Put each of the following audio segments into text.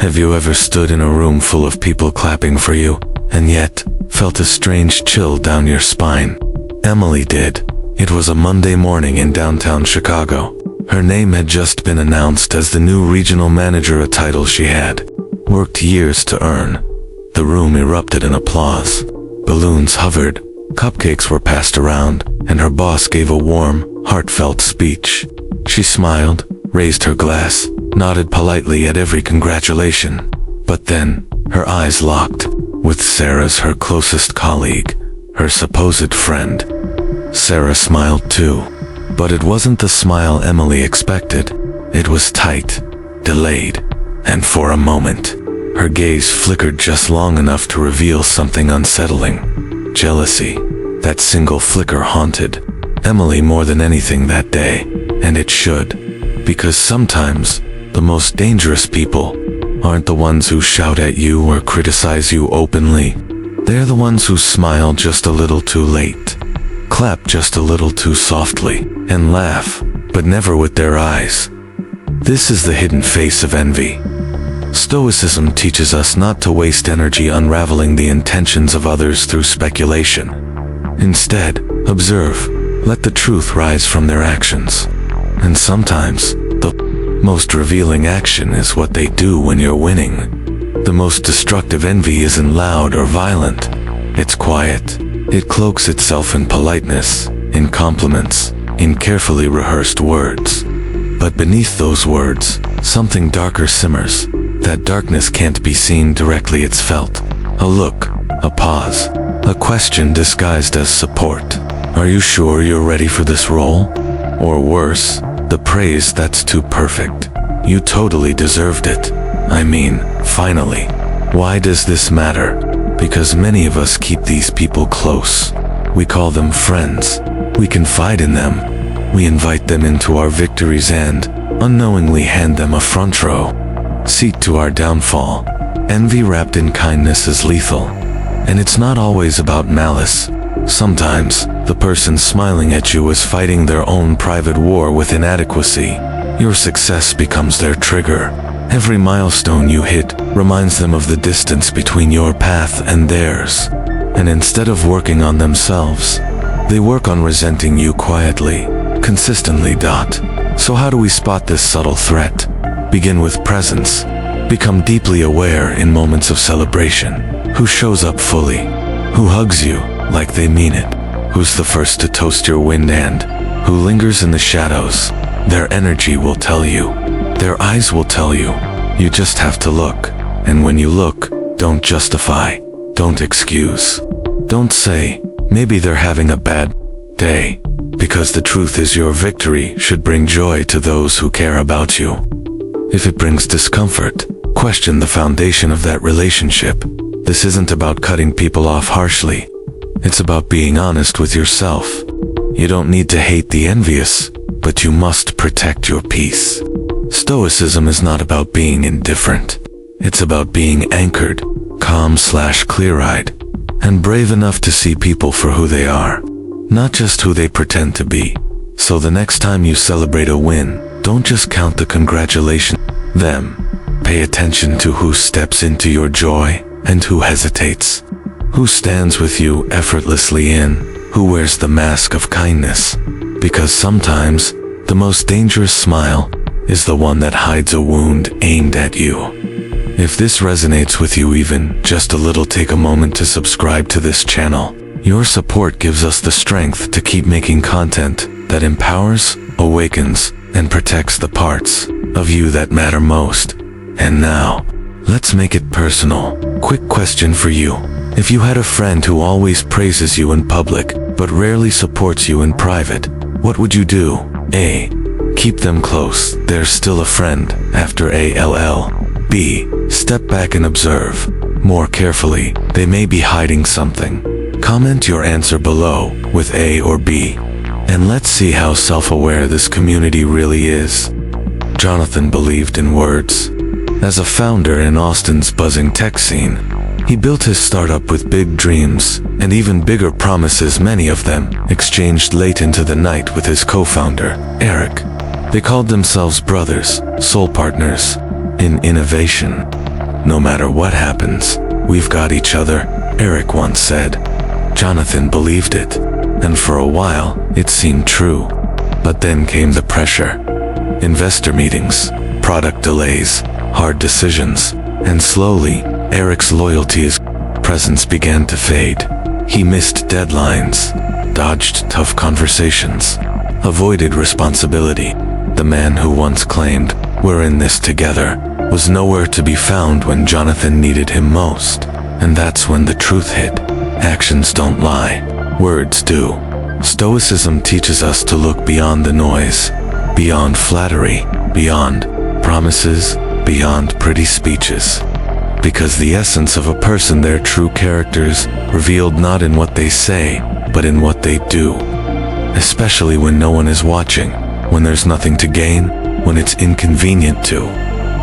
Have you ever stood in a room full of people clapping for you, and yet felt a strange chill down your spine? Emily did. It was a Monday morning in downtown Chicago. Her name had just been announced as the new regional manager, a title she had worked years to earn. The room erupted in applause. Balloons hovered, cupcakes were passed around, and her boss gave a warm, heartfelt speech. She smiled, raised her glass, nodded politely at every congratulation. But then, her eyes locked with Sarah's, her closest colleague, her supposed friend. Sarah smiled too, but it wasn't the smile Emily expected. It was tight, delayed, and for a moment, her gaze flickered just long enough to reveal something unsettling. Jealousy. That single flicker haunted Emily more than anything that day, and it should, because sometimes the most dangerous people aren't the ones who shout at you or criticize you openly. They're the ones who smile just a little too late, clap just a little too softly, and laugh, but never with their eyes. This is the hidden face of envy. Stoicism teaches us not to waste energy unraveling the intentions of others through speculation. Instead, observe, let the truth rise from their actions. And sometimes, the most revealing action is what they do when you're winning. The most destructive envy isn't loud or violent. It's quiet. It cloaks itself in politeness, in compliments, in carefully rehearsed words. But beneath those words, something darker simmers. That darkness can't be seen directly, it's felt. A look, a pause, a question disguised as support. Are you sure you're ready for this role? Or worse, the praise that's too perfect. You totally deserved it. I mean, finally. Why does this matter? Because many of us keep these people close. We call them friends. We confide in them. We invite them into our victories and, unknowingly, hand them a front row seat to our downfall. Envy wrapped in kindness is lethal. And it's not always about malice. Sometimes, the person smiling at you is fighting their own private war with inadequacy. Your success becomes their trigger. Every milestone you hit reminds them of the distance between your path and theirs. And instead of working on themselves, they work on resenting you quietly, consistently. So how do we spot this subtle threat? Begin with presence. Become deeply aware in moments of celebration. Who shows up fully? Who hugs you like they mean it? Who's the first to toast your win and who lingers in the shadows? Their energy will tell you. Their eyes will tell you. You just have to look. And when you look, don't justify. Don't excuse. Don't say, maybe they're having a bad day. Because the truth is, your victory should bring joy to those who care about you. If it brings discomfort, question the foundation of that relationship. This isn't about cutting people off harshly. It's about being honest with yourself. You don't need to hate the envious, but you must protect your peace. Stoicism is not about being indifferent. It's about being anchored, calm/clear-eyed, and brave enough to see people for who they are, not just who they pretend to be. So the next time you celebrate a win, don't just count the congratulations. Pay attention to who steps into your joy and who hesitates. Who stands with you effortlessly in, who wears the mask of kindness. Because sometimes, the most dangerous smile is the one that hides a wound aimed at you. If this resonates with you even just a little, take a moment to subscribe to this channel. Your support gives us the strength to keep making content that empowers, awakens, and protects the parts of you that matter most. And now, let's make it personal. Quick question for you. If you had a friend who always praises you in public, but rarely supports you in private, what would you do? A. Keep them close. They're still a friend, after ALL. B. Step back and observe. More carefully, they may be hiding something. Comment your answer below with A or B. And let's see how self-aware this community really is. Jonathan believed in words. As a founder in Austin's buzzing tech scene, he built his startup with big dreams and even bigger promises, many of them exchanged late into the night with his co-founder, Eric. They called themselves brothers, soul partners, in innovation. No matter what happens, we've got each other, Eric once said. Jonathan believed it, and for a while, it seemed true. But then came the pressure. Investor meetings, product delays, hard decisions, and slowly, Eric's loyalty to his presence began to fade. He missed deadlines, dodged tough conversations, avoided responsibility. The man who once claimed, "We're in this together," was nowhere to be found when Jonathan needed him most. And that's when the truth hit. Actions don't lie, words do. Stoicism teaches us to look beyond the noise, beyond flattery, beyond promises, beyond pretty speeches. Because the essence of a person, their true characters, revealed not in what they say, but in what they do. Especially when no one is watching, when there's nothing to gain, when it's inconvenient to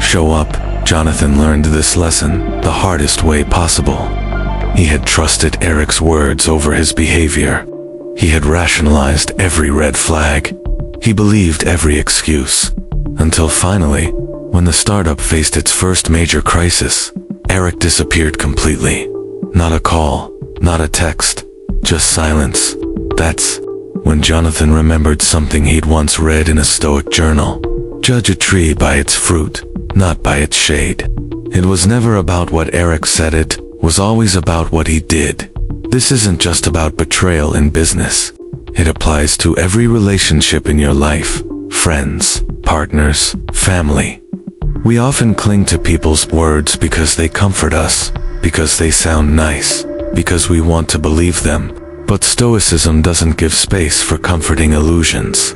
show up. Jonathan learned this lesson the hardest way possible. He had trusted Eric's words over his behavior. He had rationalized every red flag. He believed every excuse. Until finally, when the startup faced its first major crisis, Eric disappeared completely. Not a call, not a text, just silence. That's when Jonathan remembered something he'd once read in a Stoic journal. Judge a tree by its fruit, not by its shade. It was never about what Eric said, it was always about what he did. This isn't just about betrayal in business. It applies to every relationship in your life, friends, partners, family. We often cling to people's words because they comfort us, because they sound nice, because we want to believe them. But Stoicism doesn't give space for comforting illusions.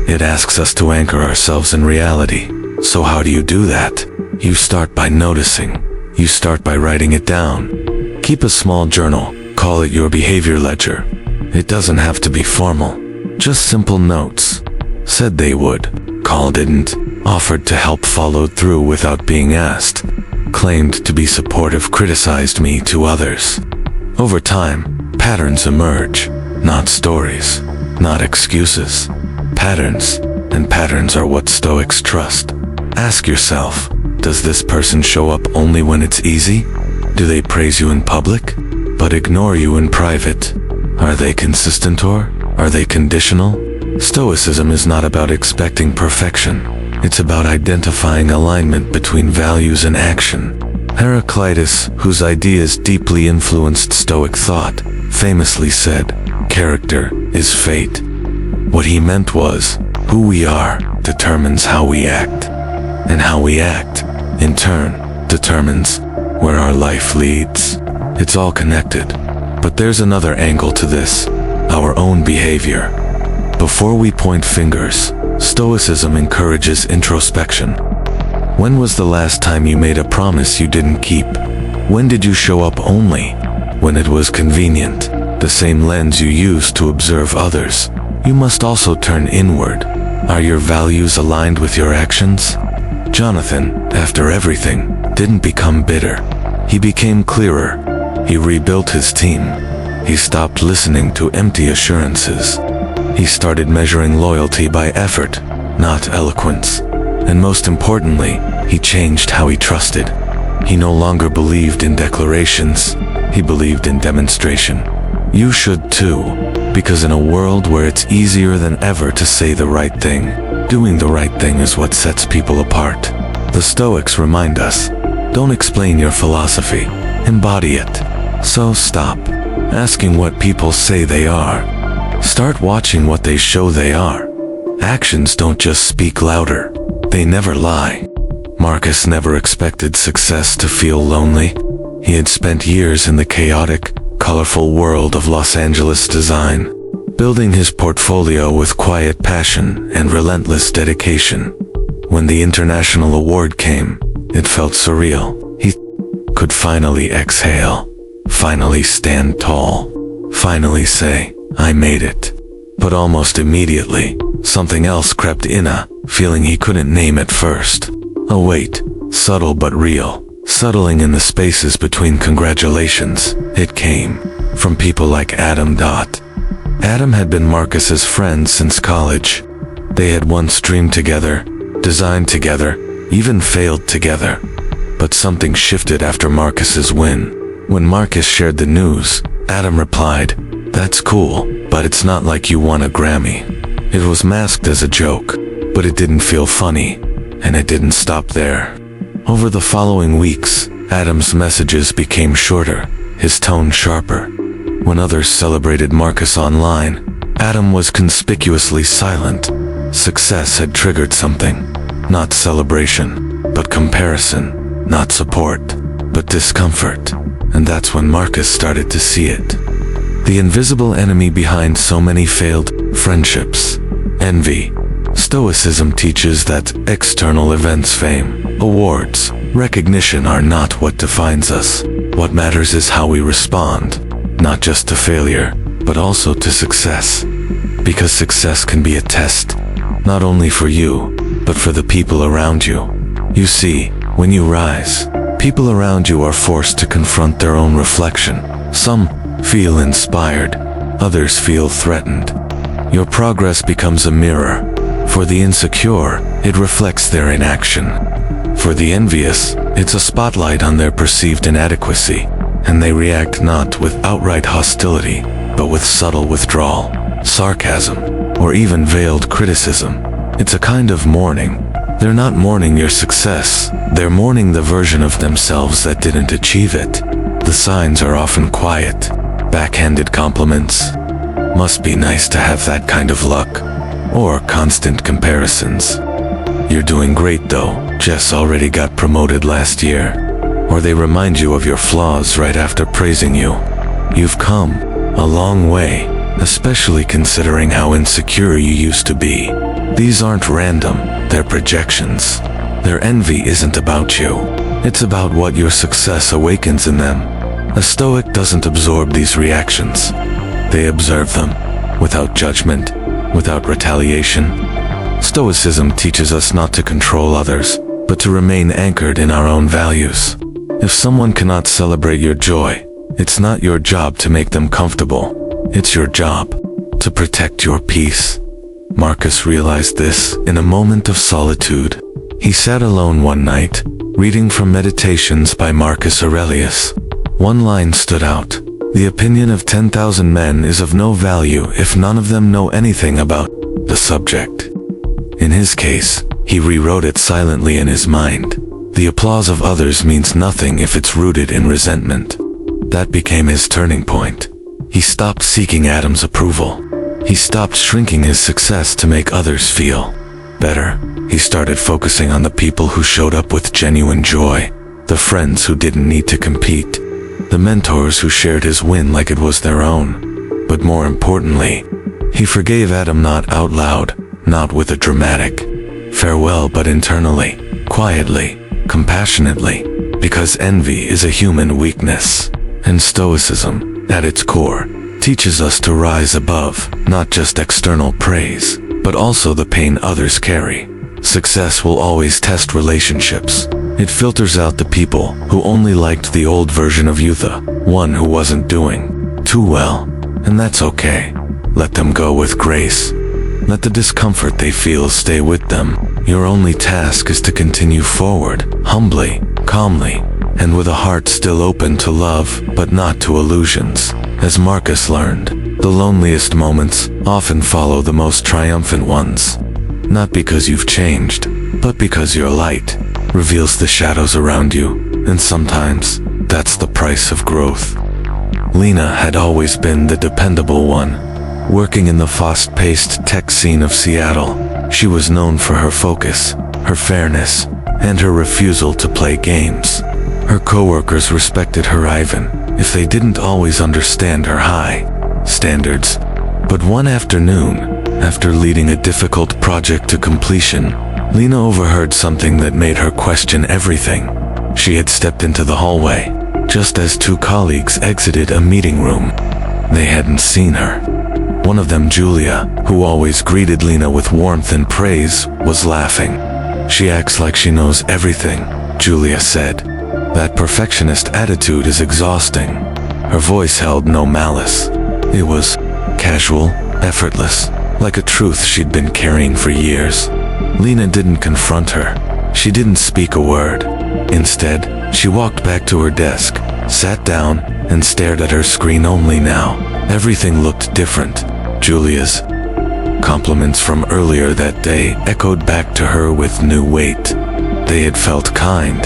It asks us to anchor ourselves in reality. So how do you do that? You start by noticing. You start by writing it down. Keep a small journal. Call it your behavior ledger. It doesn't have to be formal. Just simple notes. Said they would. Called didn't. Offered to help, followed through without being asked. Claimed to be supportive, criticized me to others. Over time, patterns emerge. Not stories. Not excuses. Patterns. And patterns are what Stoics trust. Ask yourself, does this person show up only when it's easy? Do they praise you in public, but ignore you in private? Are they consistent, or are they conditional? Stoicism is not about expecting perfection. It's about identifying alignment between values and action. Heraclitus, whose ideas deeply influenced Stoic thought, famously said, "Character is fate." What he meant was, who we are determines how we act. And how we act, in turn, determines where our life leads. It's all connected. But there's another angle to this, our own behavior. Before we point fingers, Stoicism encourages introspection. When was the last time you made a promise you didn't keep? When did you show up only when it was convenient? The same lens you use to observe others, you must also turn inward. Are your values aligned with your actions? Jonathan, after everything, didn't become bitter. He became clearer. He rebuilt his team. He stopped listening to empty assurances. He started measuring loyalty by effort, not eloquence. And most importantly, he changed how he trusted. He no longer believed in declarations. He believed in demonstration. You should too, because in a world where it's easier than ever to say the right thing, doing the right thing is what sets people apart. The Stoics remind us, don't explain your philosophy, embody it. So stop asking what people say they are. Start watching what they show they are. Actions don't just speak louder, they never lie. Marcus never expected success to feel lonely. He had spent years in the chaotic, colorful world of Los Angeles design, building his portfolio with quiet passion and relentless dedication. When the international award came, it felt surreal. He could finally exhale, finally stand tall, finally say, I made it. But almost immediately, something else crept in, a feeling he couldn't name at first. A weight, subtle but real, settling in the spaces between congratulations. It came from people like Adam. Adam had been Marcus's friend since college. They had once dreamed together, designed together, even failed together. But something shifted after Marcus's win. When Marcus shared the news, Adam replied, "That's cool, but it's not like you won a Grammy." It was masked as a joke, but it didn't feel funny, and it didn't stop there. Over the following weeks, Adam's messages became shorter, his tone sharper. When others celebrated Marcus online, Adam was conspicuously silent. Success had triggered something. Not celebration, but comparison. Not support, but discomfort. And that's when Marcus started to see it. The invisible enemy behind so many failed friendships. Envy. Stoicism teaches that external events, fame, awards, recognition are not what defines us. What matters is how we respond, not just to failure, but also to success. Because success can be a test, not only for you, but for the people around you. You see, when you rise, people around you are forced to confront their own reflection. Some feel inspired, others feel threatened. Your progress becomes a mirror. For the insecure, it reflects their inaction. For the envious, it's a spotlight on their perceived inadequacy, and they react not with outright hostility, but with subtle withdrawal, sarcasm, or even veiled criticism. It's a kind of mourning. They're not mourning your success, they're mourning the version of themselves that didn't achieve it. The signs are often quiet, backhanded compliments. Must be nice to have that kind of luck. Or constant comparisons. You're doing great though, Jess already got promoted last year. Or they remind you of your flaws right after praising you. You've come a long way, especially considering how insecure you used to be. These aren't random, they're projections. Their envy isn't about you. It's about what your success awakens in them. A Stoic doesn't absorb these reactions. They observe them, without judgment, without retaliation. Stoicism teaches us not to control others, but to remain anchored in our own values. If someone cannot celebrate your joy, it's not your job to make them comfortable. It's your job to protect your peace. Marcus realized this in a moment of solitude. He sat alone one night, reading from Meditations by Marcus Aurelius. One line stood out. The opinion of 10,000 men is of no value if none of them know anything about the subject. In his case, he rewrote it silently in his mind. The applause of others means nothing if it's rooted in resentment. That became his turning point. He stopped seeking Adam's approval. He stopped shrinking his success to make others feel better. He started focusing on the people who showed up with genuine joy, the friends who didn't need to compete, the mentors who shared his win like it was their own. But more importantly, he forgave Adam not out loud, not with a dramatic farewell, but internally, quietly, compassionately, because envy is a human weakness. And Stoicism, at its core, teaches us to rise above, not just external praise, but also the pain others carry. Success will always test relationships. It filters out the people who only liked the old version of you, the one who wasn't doing too well. And that's okay. Let them go with grace. Let the discomfort they feel stay with them. Your only task is to continue forward, humbly, calmly, and with a heart still open to love, but not to illusions. As Marcus learned, the loneliest moments often follow the most triumphant ones. Not because you've changed, but because your light reveals the shadows around you, and sometimes that's the price of growth. Lena had always been the dependable one. Working in the fast-paced tech scene of Seattle, she was known for her focus, her fairness, and her refusal to play games. Her coworkers respected her even if they didn't always understand her high standards. But one afternoon, after leading a difficult project to completion, Lena overheard something that made her question everything. She had stepped into the hallway, just as two colleagues exited a meeting room. They hadn't seen her. One of them, Julia, who always greeted Lena with warmth and praise, was laughing. "She acts like she knows everything," Julia said. "That perfectionist attitude is exhausting." Her voice held no malice. It was casual, effortless, like a truth she'd been carrying for years. Lena didn't confront her. She didn't speak a word. Instead, she walked back to her desk, sat down, and stared at her screen only now. Everything looked different. Julia's compliments from earlier that day echoed back to her with new weight. They had felt kind.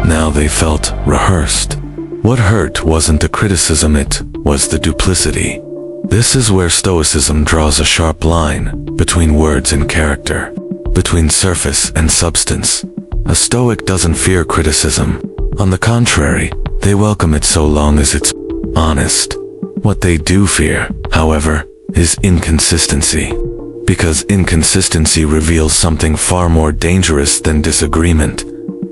Now they felt rehearsed. What hurt wasn't the criticism, it was the duplicity. This is where Stoicism draws a sharp line between words and character, between surface and substance. A Stoic doesn't fear criticism. On the contrary, they welcome it so long as it's honest. What they do fear, however, is inconsistency. Because inconsistency reveals something far more dangerous than disagreement.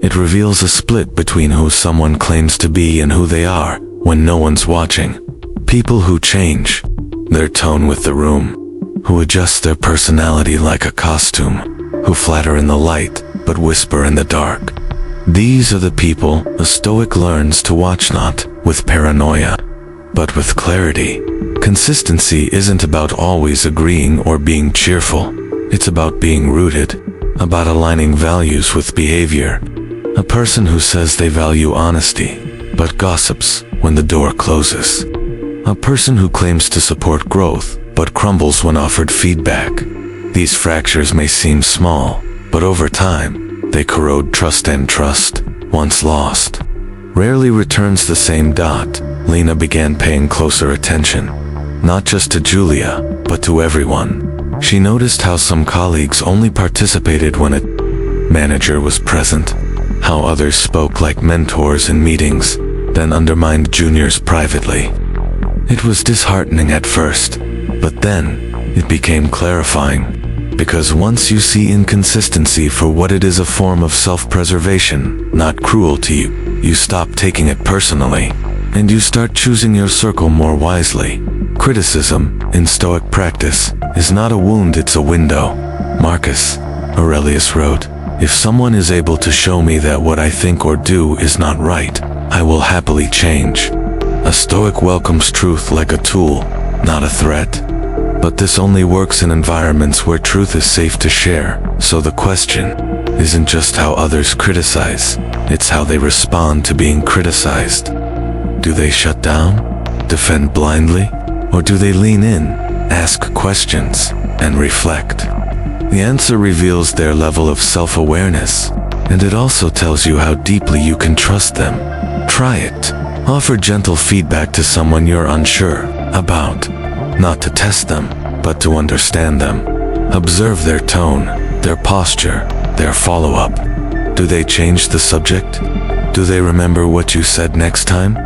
It reveals a split between who someone claims to be and who they are when no one's watching. People who change their tone with the room, who adjust their personality like a costume, who flatter in the light but whisper in the dark. These are the people a Stoic learns to watch, not with paranoia, but with clarity. Consistency isn't about always agreeing or being cheerful. It's about being rooted, about aligning values with behavior. A person who says they value honesty, but gossips when the door closes. A person who claims to support growth, but crumbles when offered feedback. These fractures may seem small, but over time, they corrode trust, and trust, once lost, rarely returns the same. Lena began paying closer attention, not just to Julia, but to everyone. She noticed how some colleagues only participated when a manager was present, how others spoke like mentors in meetings, then undermined juniors privately. It was disheartening at first, but then it became clarifying. Because once you see inconsistency for what it is, a form of self-preservation, not cruelty, you stop taking it personally, and you start choosing your circle more wisely. Criticism, in Stoic practice, is not a wound, it's a window. Marcus Aurelius wrote, "If someone is able to show me that what I think or do is not right, I will happily change." A Stoic welcomes truth like a tool, not a threat. But this only works in environments where truth is safe to share. So the question isn't just how others criticize, it's how they respond to being criticized. Do they shut down, defend blindly, or do they lean in, ask questions, and reflect? The answer reveals their level of self-awareness, and it also tells you how deeply you can trust them. Try it. Offer gentle feedback to someone you're unsure about. Not to test them, but to understand them. Observe their tone, their posture, their follow-up. Do they change the subject? Do they remember what you said next time?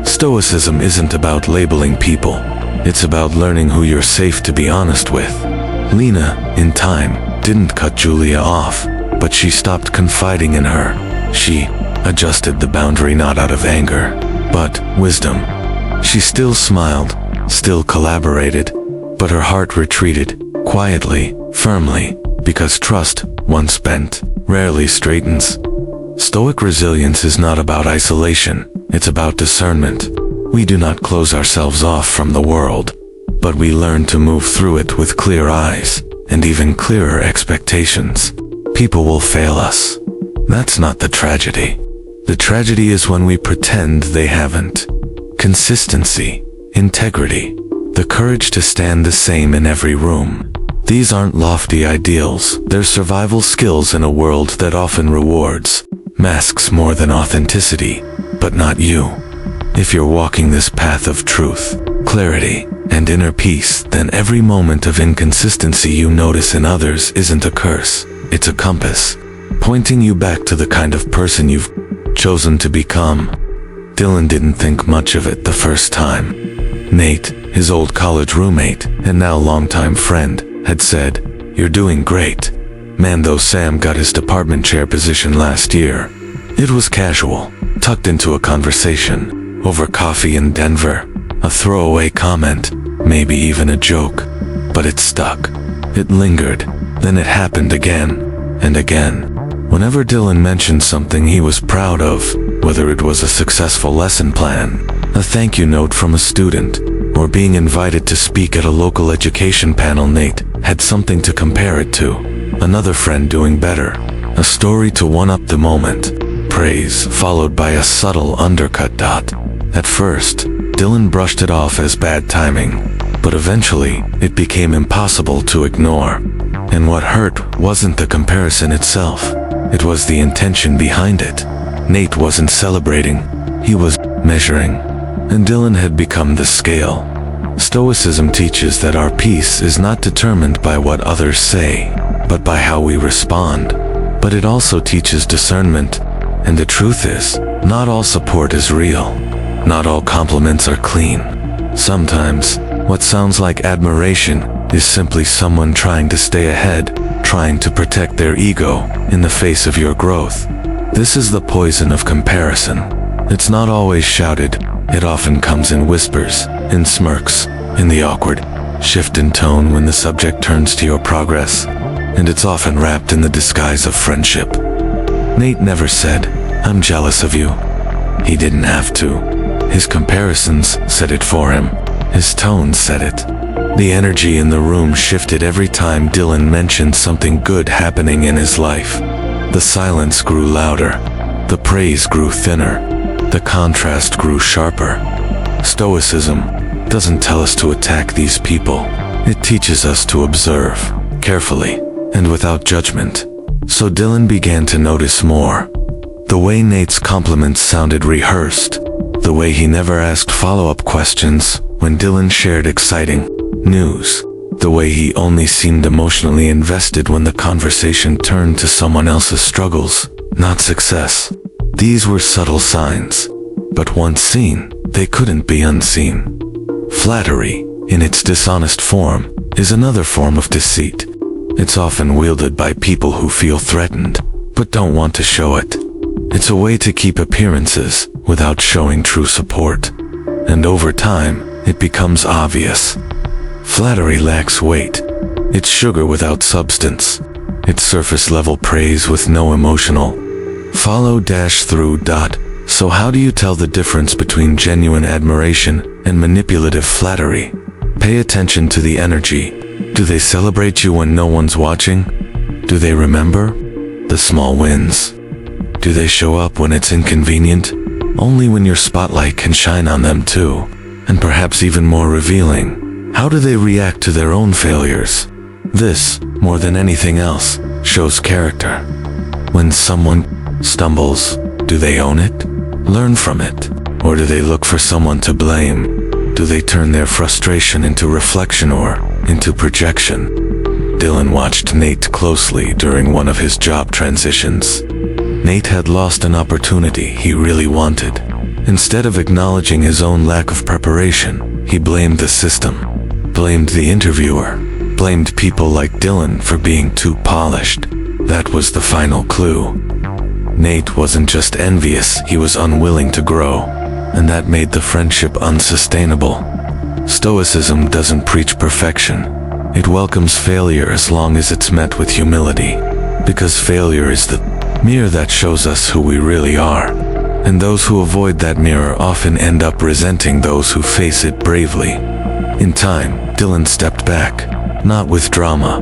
Stoicism isn't about labeling people. It's about learning who you're safe to be honest with. Lena, in time, didn't cut Julia off, but she stopped confiding in her. She adjusted the boundary not out of anger, but wisdom. She still smiled, still collaborated, but her heart retreated, quietly, firmly, because trust, once bent, rarely straightens. Stoic resilience is not about isolation, it's about discernment. We do not close ourselves off from the world, but we learn to move through it with clear eyes, and even clearer expectations. People will fail us. That's not the tragedy. The tragedy is when we pretend they haven't. Consistency, integrity, the courage to stand the same in every room. These aren't lofty ideals, they're survival skills in a world that often rewards masks more than authenticity, but not you. If you're walking this path of truth, clarity, and inner peace, then every moment of inconsistency you notice in others isn't a curse, it's a compass, pointing you back to the kind of person you've chosen to become. Dylan didn't think much of it the first time. Nate, his old college roommate, and now longtime friend, had said, "You're doing great. Man, though Sam got his department chair position last year." It was casual, tucked into a conversation, over coffee in Denver, a throwaway comment, maybe even a joke. But it stuck. It lingered. Then it happened again, and again. Whenever Dylan mentioned something he was proud of, whether it was a successful lesson plan, a thank you note from a student, or being invited to speak at a local education panel, Nate had something to compare it to. Another friend doing better, A story to one-up the moment. Praise, followed by a subtle undercut. At first, Dylan brushed it off as bad timing, but eventually, it became impossible to ignore. And what hurt wasn't the comparison itself, it was the intention behind it. Nate wasn't celebrating, he was measuring. And Dylan had become the scale. Stoicism teaches that our peace is not determined by what others say, but by how we respond. But it also teaches discernment, and the truth is, not all support is real. Not all compliments are clean. Sometimes, what sounds like admiration is simply someone trying to stay ahead, trying to protect their ego in the face of your growth. This is the poison of comparison. It's not always shouted, it often comes in whispers, in smirks, in the awkward shift in tone when the subject turns to your progress, and it's often wrapped in the disguise of friendship. Nate never said, "I'm jealous of you." He didn't have to. His comparisons said it for him. His tone said it. The energy in the room shifted every time Dylan mentioned something good happening in his life. The silence grew louder. The praise grew thinner. The contrast grew sharper. Stoicism doesn't tell us to attack these people. It teaches us to observe, carefully, and without judgment. So Dylan began to notice more. The way Nate's compliments sounded rehearsed. The way he never asked follow-up questions when Dylan shared exciting news. The way he only seemed emotionally invested when the conversation turned to someone else's struggles, not success. These were subtle signs, but once seen, they couldn't be unseen. Flattery, in its dishonest form, is another form of deceit. It's often wielded by people who feel threatened, but don't want to show it. It's a way to keep appearances without showing true support. And over time, it becomes obvious. Flattery lacks weight. It's sugar without substance. It's surface-level praise with no emotional follow-through. So how do you tell the difference between genuine admiration and manipulative flattery? Pay attention to the energy. Do they celebrate you when no one's watching? Do they remember the small wins? Do they show up when it's inconvenient? Only when your spotlight can shine on them too. And perhaps even more revealing, how do they react to their own failures? This, more than anything else, shows character. When someone stumbles, do they own it? Learn from it? Or do they look for someone to blame? Do they turn their frustration into reflection or into projection? Dylan watched Nate closely during one of his job transitions. Nate had lost an opportunity he really wanted. Instead of acknowledging his own lack of preparation, he blamed the system, blamed the interviewer, blamed people like Dylan for being too polished. That was the final clue. Nate wasn't just envious, he was unwilling to grow, and that made the friendship unsustainable. Stoicism doesn't preach perfection. It welcomes failure as long as it's met with humility, because failure is the mirror that shows us who we really are. And those who avoid that mirror often end up resenting those who face it bravely. In time, Dylan stepped back, not with drama,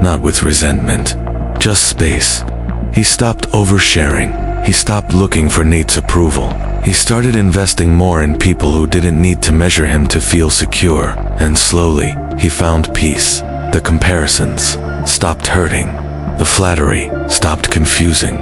not with resentment, just space. He stopped oversharing. He stopped looking for Nate's approval. He started investing more in people who didn't need to measure him to feel secure, and slowly, he found peace. The comparisons stopped hurting. The flattery stopped confusing.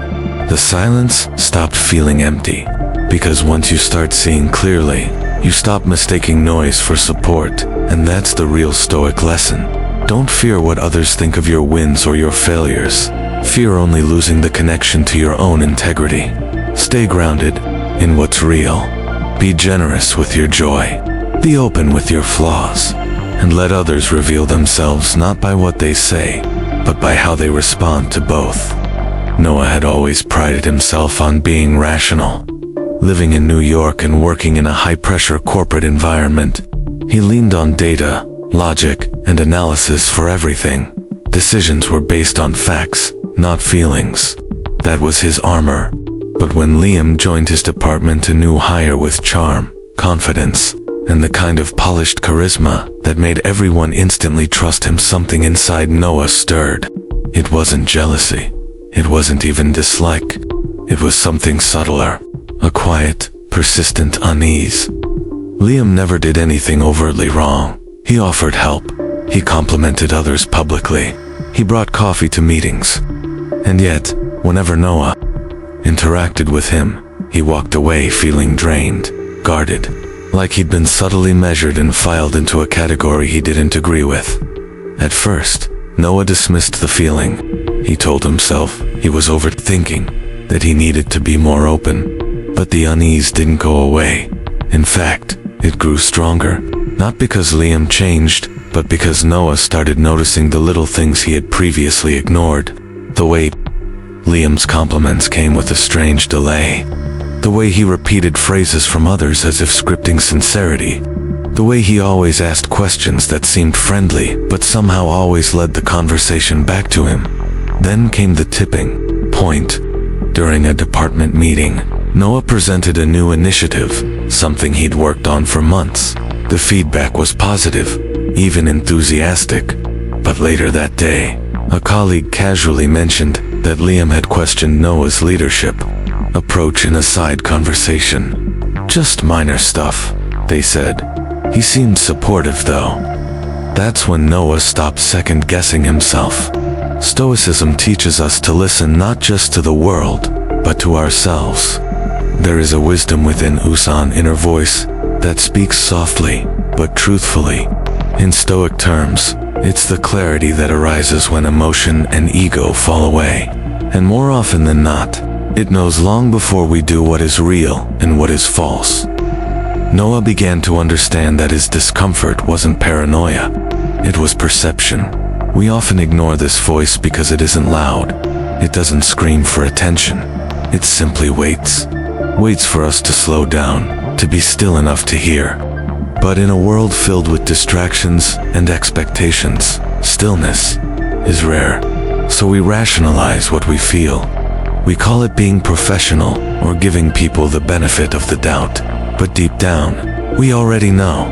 The silence stopped feeling empty. Because once you start seeing clearly, you stop mistaking noise for support, and that's the real Stoic lesson. Don't fear what others think of your wins or your failures. Fear only losing the connection to your own integrity. Stay grounded in what's real. Be generous with your joy. Be open with your flaws. And let others reveal themselves not by what they say, but by how they respond to both. Noah had always prided himself on being rational. Living in New York and working in a high-pressure corporate environment, he leaned on data, logic, and analysis for everything. Decisions were based on facts, not feelings. That was his armor. But when Liam joined his department, a new hire with charm, confidence, and the kind of polished charisma that made everyone instantly trust him, something inside Noah stirred. It wasn't jealousy. It wasn't even dislike. It was something subtler. A quiet, persistent unease. Liam never did anything overtly wrong. He offered help. He complimented others publicly. He brought coffee to meetings. And yet, whenever Noah interacted with him, he walked away feeling drained, guarded, like he'd been subtly measured and filed into a category he didn't agree with. At first, Noah dismissed the feeling. He told himself he was overthinking, that he needed to be more open. But the unease didn't go away. In fact, it grew stronger, not because Liam changed, but because Noah started noticing the little things he had previously ignored. The way Liam's compliments came with a strange delay. The way he repeated phrases from others as if scripting sincerity. The way he always asked questions that seemed friendly, but somehow always led the conversation back to him. Then came the tipping point. During a department meeting, Noah presented a new initiative, something he'd worked on for months. The feedback was positive, even enthusiastic. But later that day, a colleague casually mentioned that Liam had questioned Noah's leadership approach in a side conversation. Just minor stuff, they said. He seemed supportive though. That's when Noah stopped second-guessing himself. Stoicism teaches us to listen not just to the world, but to ourselves. There is a wisdom within Usan inner voice that speaks softly, but truthfully. In Stoic terms, it's the clarity that arises when emotion and ego fall away. And more often than not, it knows long before we do what is real and what is false. Noah began to understand that his discomfort wasn't paranoia. It was perception. We often ignore this voice because it isn't loud. It doesn't scream for attention. It simply waits. Waits for us to slow down, to be still enough to hear. But in a world filled with distractions and expectations, stillness is rare. So we rationalize what we feel. We call it being professional or giving people the benefit of the doubt. But deep down, we already know.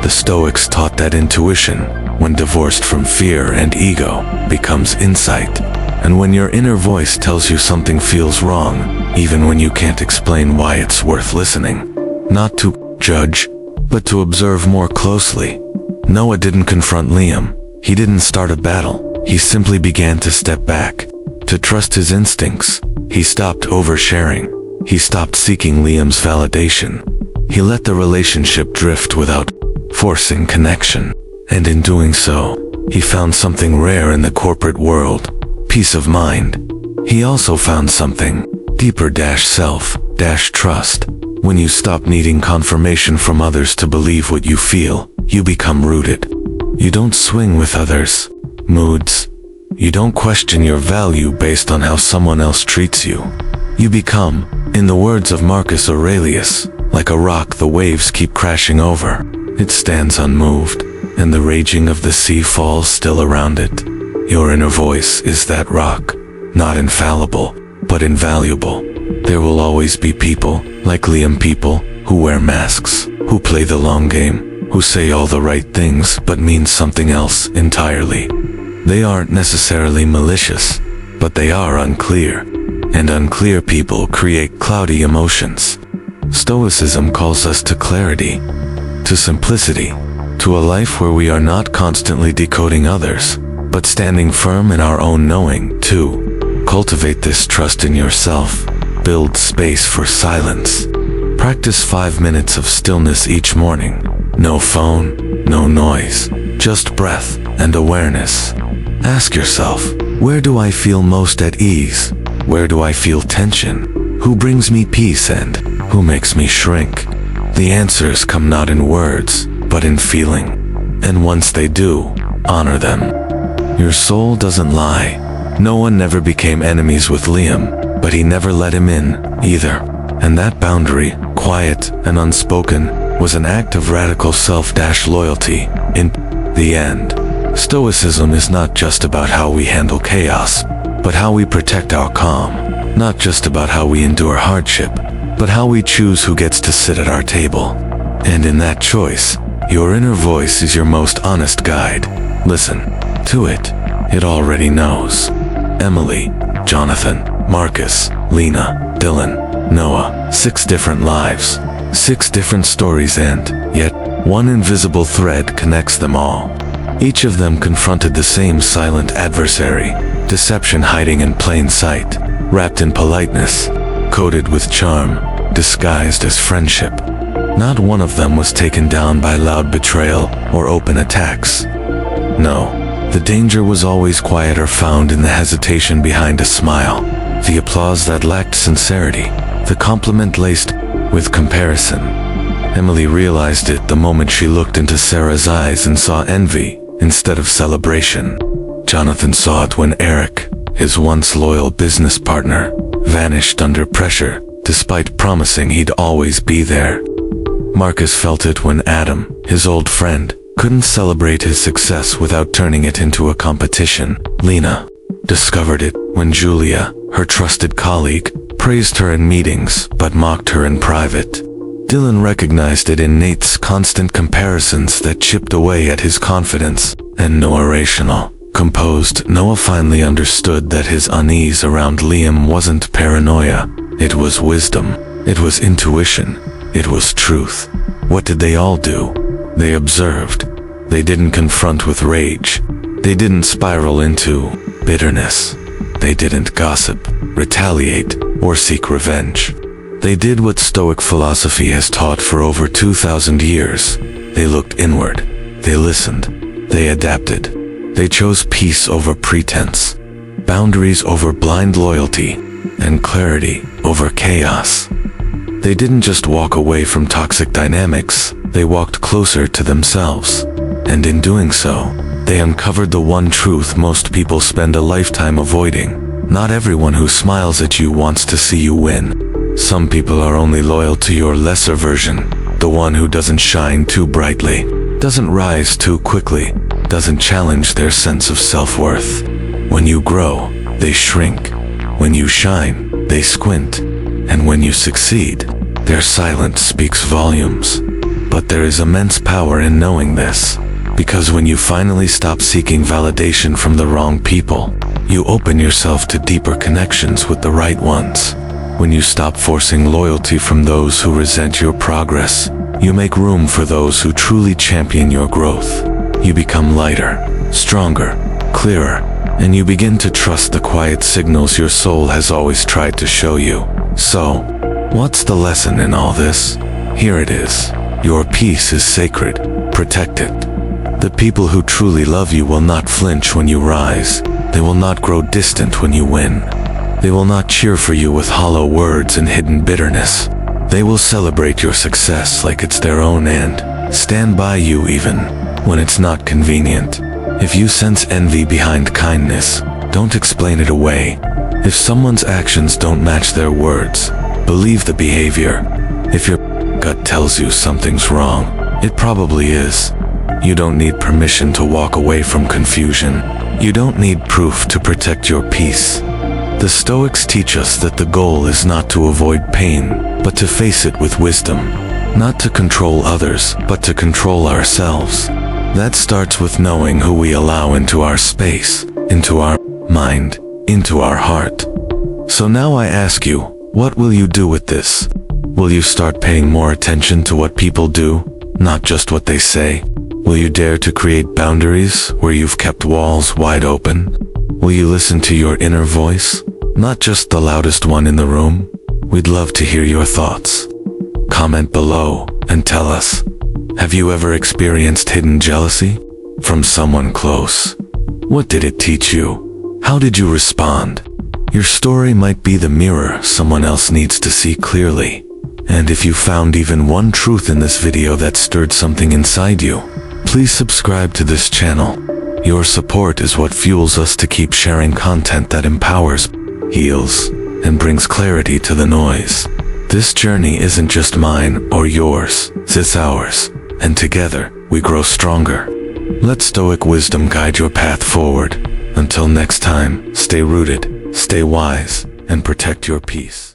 The Stoics taught that intuition, when divorced from fear and ego, becomes insight. And when your inner voice tells you something feels wrong, even when you can't explain why it's worth listening. Not to judge, but to observe more closely. Noah didn't confront Liam. He didn't start a battle. He simply began to step back, to trust his instincts. He stopped oversharing. He stopped seeking Liam's validation. He let the relationship drift without forcing connection. And in doing so, he found something rare in the corporate world, peace of mind. He also found something deeper self-trust. When you stop needing confirmation from others to believe what you feel, you become rooted. You don't swing with others' moods. You don't question your value based on how someone else treats you. You become, in the words of Marcus Aurelius, like a rock the waves keep crashing over. It stands unmoved, and the raging of the sea falls still around it. Your inner voice is that rock, not infallible, but invaluable. There will always be people, like Liam, people who wear masks, who play the long game, who say all the right things but mean something else entirely. They aren't necessarily malicious, but they are unclear. And unclear people create cloudy emotions. Stoicism calls us to clarity, to simplicity, to a life where we are not constantly decoding others, but standing firm in our own knowing. To cultivate this trust in yourself, build space for silence. Practice 5 minutes of stillness each morning. No phone, no noise, just breath and awareness. Ask yourself, where do I feel most at ease? Where do I feel tension? Who brings me peace and who makes me shrink? The answers come not in words, but in feeling. And once they do, honor them. Your soul doesn't lie. No one never became enemies with Liam, but he never let him in, either. And that boundary, quiet and unspoken, was an act of radical self-loyalty. In the end, Stoicism is not just about how we handle chaos, but how we protect our calm. Not just about how we endure hardship, but how we choose who gets to sit at our table. And in that choice, your inner voice is your most honest guide. Listen to it. It already knows. Emily, Jonathan, Marcus, Lena, Dylan, Noah. 6 different lives, 6 different stories, and yet one invisible thread connects them all. Each of them confronted the same silent adversary, deception hiding in plain sight, wrapped in politeness, coated with charm, disguised as friendship. Not one of them was taken down by loud betrayal or open attacks. No, the danger was always quiet or found in the hesitation behind a smile, the applause that lacked sincerity, the compliment laced with comparison. Emily realized it the moment she looked into Sarah's eyes and saw envy instead of celebration. Jonathan saw it when Eric, his once loyal business partner, vanished under pressure despite promising he'd always be there. Marcus felt it when Adam, his old friend, couldn't celebrate his success without turning it into a competition. Lena discovered it when Julia, her trusted colleague, praised her in meetings but mocked her in private. Dylan recognized it in Nate's constant comparisons that chipped away at his confidence. And Noah, rational, composed, Noah finally understood that his unease around Liam wasn't paranoia. It was wisdom. It was intuition. It was truth. What did they all do? They observed. They didn't confront with rage. They didn't spiral into bitterness. They didn't gossip, retaliate, or seek revenge. They did what Stoic philosophy has taught for over 2,000 years. They looked inward. They listened. They adapted. They chose peace over pretense, boundaries over blind loyalty, and clarity over chaos. They didn't just walk away from toxic dynamics, they walked closer to themselves. And in doing so, they uncovered the one truth most people spend a lifetime avoiding. Not everyone who smiles at you wants to see you win. Some people are only loyal to your lesser version, the one who doesn't shine too brightly, doesn't rise too quickly, doesn't challenge their sense of self-worth. When you grow, they shrink. When you shine, they squint. And when you succeed, their silence speaks volumes. But there is immense power in knowing this, because when you finally stop seeking validation from the wrong people, you open yourself to deeper connections with the right ones. When you stop forcing loyalty from those who resent your progress, you make room for those who truly champion your growth. You become lighter, stronger, clearer, and you begin to trust the quiet signals your soul has always tried to show you. So, what's the lesson in all this? Here it is. Your peace is sacred. Protect it. The people who truly love you will not flinch when you rise. They will not grow distant when you win. They will not cheer for you with hollow words and hidden bitterness. They will celebrate your success like it's their own and stand by you even when it's not convenient. If you sense envy behind kindness, don't explain it away. If someone's actions don't match their words, believe the behavior. If your gut tells you something's wrong, it probably is. You don't need permission to walk away from confusion. You don't need proof to protect your peace. The Stoics teach us that the goal is not to avoid pain, but to face it with wisdom. Not to control others, but to control ourselves. That starts with knowing who we allow into our space, into our mind, into our heart. So now I ask you, what will you do with this? Will you start paying more attention to what people do, not just what they say? Will you dare to create boundaries where you've kept walls wide open? Will you listen to your inner voice, not just the loudest one in the room? We'd love to hear your thoughts. Comment below and tell us, have you ever experienced hidden jealousy from someone close? What did it teach you? How did you respond? Your story might be the mirror someone else needs to see clearly. And if you found even one truth in this video that stirred something inside you, please subscribe to this channel. Your support is what fuels us to keep sharing content that empowers, heals, and brings clarity to the noise. This journey isn't just mine or yours, it's ours, and together we grow stronger. Let Stoic wisdom guide your path forward. Until next time, stay rooted, stay wise, and protect your peace.